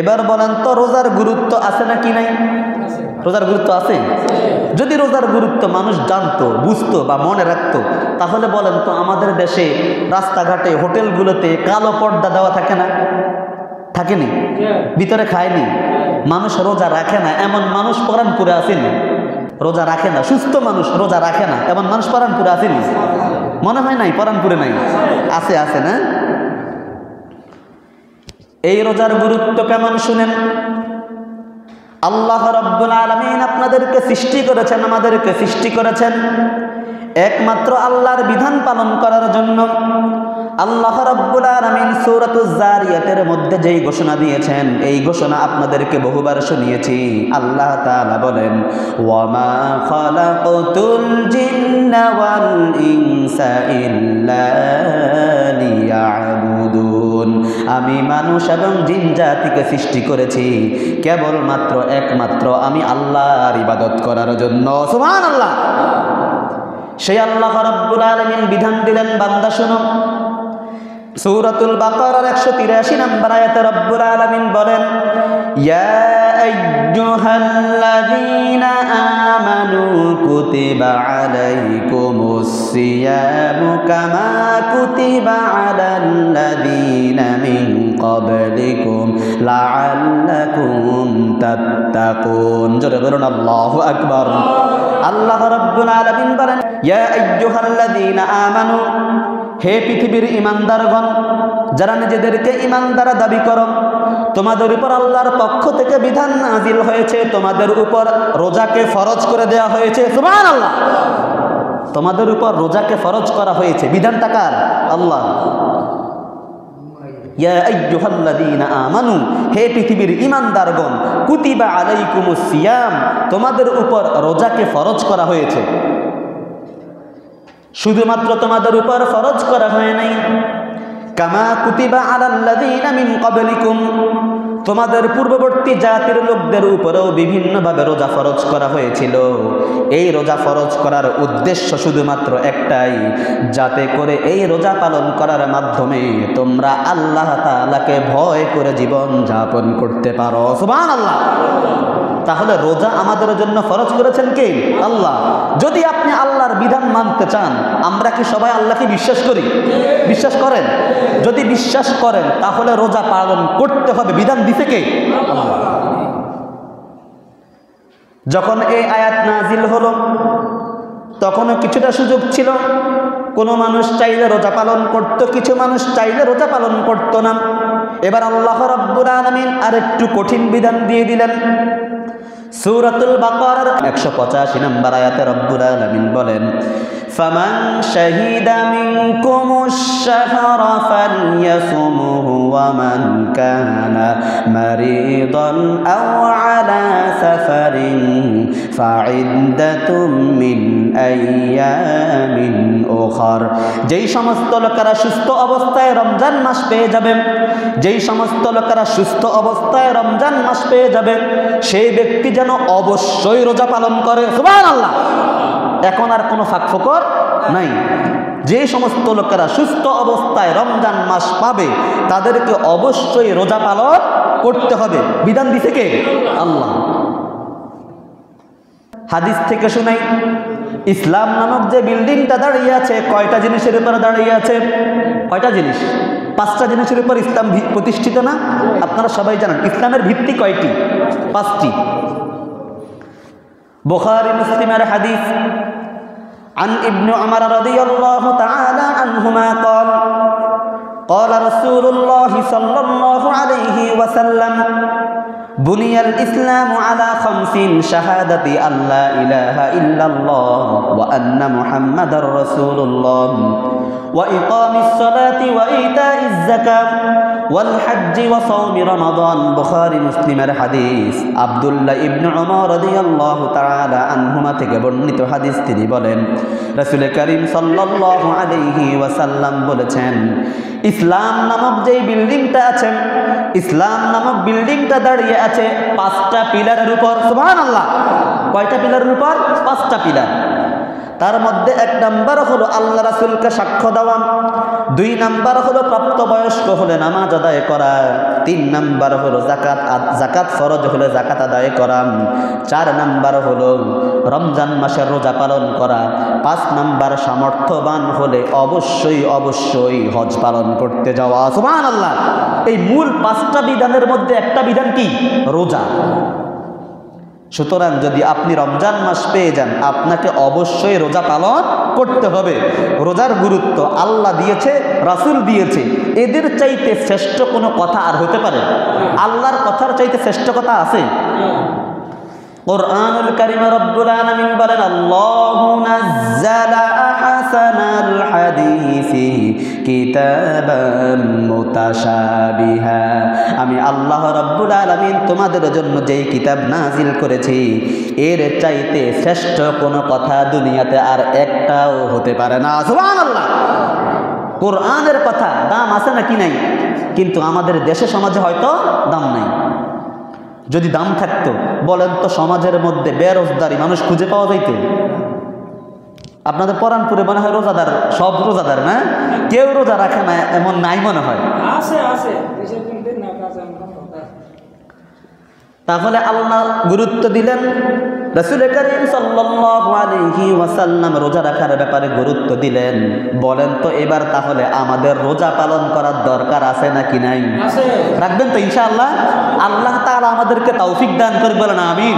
এবার বলেন তো রোজার গুরুত্ব আছে নাকি নাই? রোজার গুরুত্ব আছে? যদি রোজার গুরুত্ব মানুষ জানতো, বুঝতো বা মনে রাখতো, তাহলে বলেন তো আমাদের দেশে রাস্তাঘাটে হোটেলগুলোতে কালো পর্দা দেওয়া থাকে না? থাকেনি? ভিতরে খায়নি? মানুষ রোজা রাখে না এমন মানুষ পরানপুরে আসেনি? রোজা রাখে না, সুস্থ মানুষ রোজা রাখে না এমন মানুষ পরানপুরে আসেনি? মনে হয় নাই পরানপুরে নাই? আছে, আছে না? এই রোজার গুরুত্ব কেমন শুনেন। আল্লাহ রাব্বুল আলামিন আপনাদেরকে সৃষ্টি করেছেন, আমাদেরকে সৃষ্টি করেছেন একমাত্র আল্লাহর বিধান পালন করার জন্য। আল্লাহ রাব্বুল আলামিন সূরাতুজ জারিয়াতের মধ্যে যেই ঘোষণা দিয়েছেন, এই ঘোষণা আপনাদেরকে বহুবার শুনিয়েছি। আল্লাহ তাআলা বলেন, ওয়ামা খালাকাতুল জিন্না ওয়াল ইনসা ইল্লা লিয়াবুদুন। আমি মানুষ এবং জিন জাতিকে সৃষ্টি করেছি কেবলমাত্র একমাত্র আমি আল্লাহর ইবাদত করার জন্য। সুবহানাল্লাহ। সেই আল্লাহ রাব্বুল আলামিন বিধান দিলেন, বান্দা শোনো। সূরাতুল বাকারার 183 নম্বর আয়াতে রব্বুল আলামিন বলেন, ইয়া আইয়ুহাল্লাযীনা আমানু কুতিবা আলাইকুমুস সিয়ামু কামা কুতিবা আলাল্লাযীনা মিন ক্বাবলিকুম লাআল্লাকুম তাত্তাকুন। জোরে বলুন আল্লাহু আকবার। আল্লাহ রাব্বুল আলামিন বলেন, ইয়া আইয়ুহাল্লাযীনা আমানু, হে পৃথিবীর ঈমানদারগণ, যারা নিজেদেরকে ঈমানদার দাবি করো, তোমাদের উপর আল্লাহর পক্ষ থেকে বিধান নাজিল হয়েছে, তোমাদের উপর রোজাকে ফরজ করে দেওয়া হয়েছে। সুবহানাল্লাহ। তোমাদের উপর রোজাকে ফরজ করা হয়েছে, বিধানটা কার? আল্লাহ। ইয়া আইয়ুহাল্লাযীনা আমানু, হে পৃথিবীর ঈমানদারগণ, কুতিবা আলাইকুমুস সিয়াম, তোমাদের উপর রোজাকে ফরজ করা হয়েছে। শুধুমাত্র তোমাদের উপর ফরজ করা হয় নাই, কামা কুতিবা আলাল্লাযীনা মিন ক্বাবলিকুম, তোমাদের পূর্ববর্তী জাতির লোকদের উপরেও বিভিন্নভাবে রোজা ফরজ করা হয়েছিল। এই রোজা ফরজ করার উদ্দেশ্য শুধুমাত্র একটাই, যাতে করে এই রোজা পালন করার মাধ্যমে তোমরা আল্লাহ তাআলাকে ভয় করে জীবন যাপন করতে পারো। সুবহানাল্লাহ। তাহলে রোজা আমাদের জন্য ফরজ করেছেন কে? আল্লাহ। যদি আপনি আল্লাহর বিধান মানতে চান, আমরা কি সবাই আল্লাহকে বিশ্বাস করি? বিশ্বাস করেন? যদি বিশ্বাস করেন তাহলে রোজা পালন করতে হবে। বিধান দিতে কে? আল্লাহ। যখন এই আয়াত নাজিল হলো তখনও কিছুটা সুযোগ ছিল, কোনো মানুষ চাইলে রোজা পালন করত, কিছু মানুষ চাইলে রোজা পালন করত না। এবার আল্লাহ রাব্বুল আলামিন আরেকটু কঠিন বিধান দিয়ে দিলেন। সূরাতুল বাকারার 185 নম্বর আয়াতে রব্বুল আলামিন বলেন, ফামান শাহিদা মিনকুমুশ শাহরা ফালইয়াসুমহু ওয়া মান কানা মারিদান আও আলা সাফারিন ফাইদ্দাতুম মিন আইয়ামিন উখর। যেই সমস্ত লোকেরা সুস্থ অবস্থায় রমজান মাস পেয়ে যাবে, যেই সমস্ত লোকেরা সুস্থ অবস্থায় রমজান মাস পেয়ে যাবে, সেই ব্যক্তি যেন অবশ্যই রোজা পালন করে। সুবহানাল্লাহ। এখন আর কোনো ফাঁকফোকর নাই। যে সমস্ত লোকেরা সুস্থ অবস্থায় রমজান মাস পাবে তাদেরকে অবশ্যই রোজা পালন করতে হবে। বিধান দিছে কে? আল্লাহ। হাদিস থেকে শুনাই, ইসলাম নামক যে বিল্ডিংটা দাঁড়িয়ে আছে, কয়টা জিনিসের উপর দাঁড়িয়ে আছে? কয়টা জিনিস? 5টা জিনিসের উপর ইসলাম প্রতিষ্ঠিত না? আপনারা সবাই জানেন ইসলামের ভিত্তি কয়টি? 5টি। বুখারী মুসলিমের হাদিস, عن ابن عمر رضي الله تعالى عنهما قال قال رسول الله صلى الله عليه وسلم بني الإسلام على 5 شهادة أن لا إله إلا الله وأن محمد رسول الله وإقام الصلاة وإيتاء الزكاة والحج وصوم رمضان। বুখারী মুসলিমের হাদিস। আব্দুল্লাহ ইবনে উমর রাদিয়াল্লাহু তাআলা আনহুমা থেকে বর্ণিত হাদিস। তিনি বলেন, রাসূল করিম সাল্লাল্লাহু আলাইহি ওয়াসাল্লাম বলেছেন, ইসলাম নামক যেই বিল্ডিংটা আছে, ইসলাম নামক বিল্ডিংটা দাঁড়িয়ে আছে 5টা পিলারের উপর। সুবহানাল্লাহ। কয়টা পিলারের উপর? 5টা পিলার। তার মধ্যে 1 নাম্বার হলো আল্লাহ রাসূলকে সাক্ষ্য দেওয়া, 2 নাম্বার হলো প্রাপ্তবয়স্ক হলে নামাজ আদায় করা, 3 নাম্বার হলো যাকাত ফরজ হলে যাকাত আদায় করা, 4 নাম্বার হলো রমজান মাসের রোজা পালন করা, 5 নাম্বার সামর্থ্যবান হলে অবশ্যই হজ পালন করতে যাওয়া। সুবহানাল্লাহ। এই মূল 5টা বিধানের মধ্যে একটা বিধান কি? রোজা। সুতরাং যদি আপনি রমজান মাস পেয়ে যান, আপনাকে অবশ্যই রোজা পালন করতে হবে। রোজার গুরুত্ব আল্লাহ দিয়েছে, রাসূল দিয়েছে, এদের চাইতে শ্রেষ্ঠ কোনো কথা আর হতে পারে? আল্লাহর কথার চাইতে শ্রেষ্ঠ কথা আছে? কুরআনুল কারীমে রব্বুল আলামিন বলেন, আল্লাহু নাযালা আহসানাল হাদিসি কিতাবাম মুতাশাবিহা। আমি আল্লাহ রব্বুল আলামিন তোমাদের জন্য যেই কিতাব নাজিল করেছি, এর চাইতে শ্রেষ্ঠ কোনো কথা দুনিয়াতে আর একটাও হতে পারে না। সুবহানাল্লাহ। কোরআনের কথা দাম আছে নাকি নাই? কিন্তু আমাদের দেশে সমাজে হয়তো দাম নাই। যদি দাম থাকতো বলেন তো সমাজের মধ্যে বেরোজগারি মানুষ খুঁজে পাওয়া যাইত? আপনাদের পরানপুরে মনে হয় রোজাদার, সব রোজাদার না, কেউ রোজা রাখে না এমন নাই মনে হয়। তাহলে আল্লাহ গুরুত্ব দিলেন, রাসূল কারীম সাল্লাল্লাহু আলাইহি ওয়াসাল্লাম রোজা রাখার ব্যাপারে গুরুত্ব দিলেন। বলেন তো এবার তাহলে আমাদের রোজা পালন করার দরকার আছে নাকি নাই? রাখবেন তো ইনশাআল্লাহ। আল্লাহ তাআলা আমাদেরকে তৌফিক দান করে, বলেন আমিন।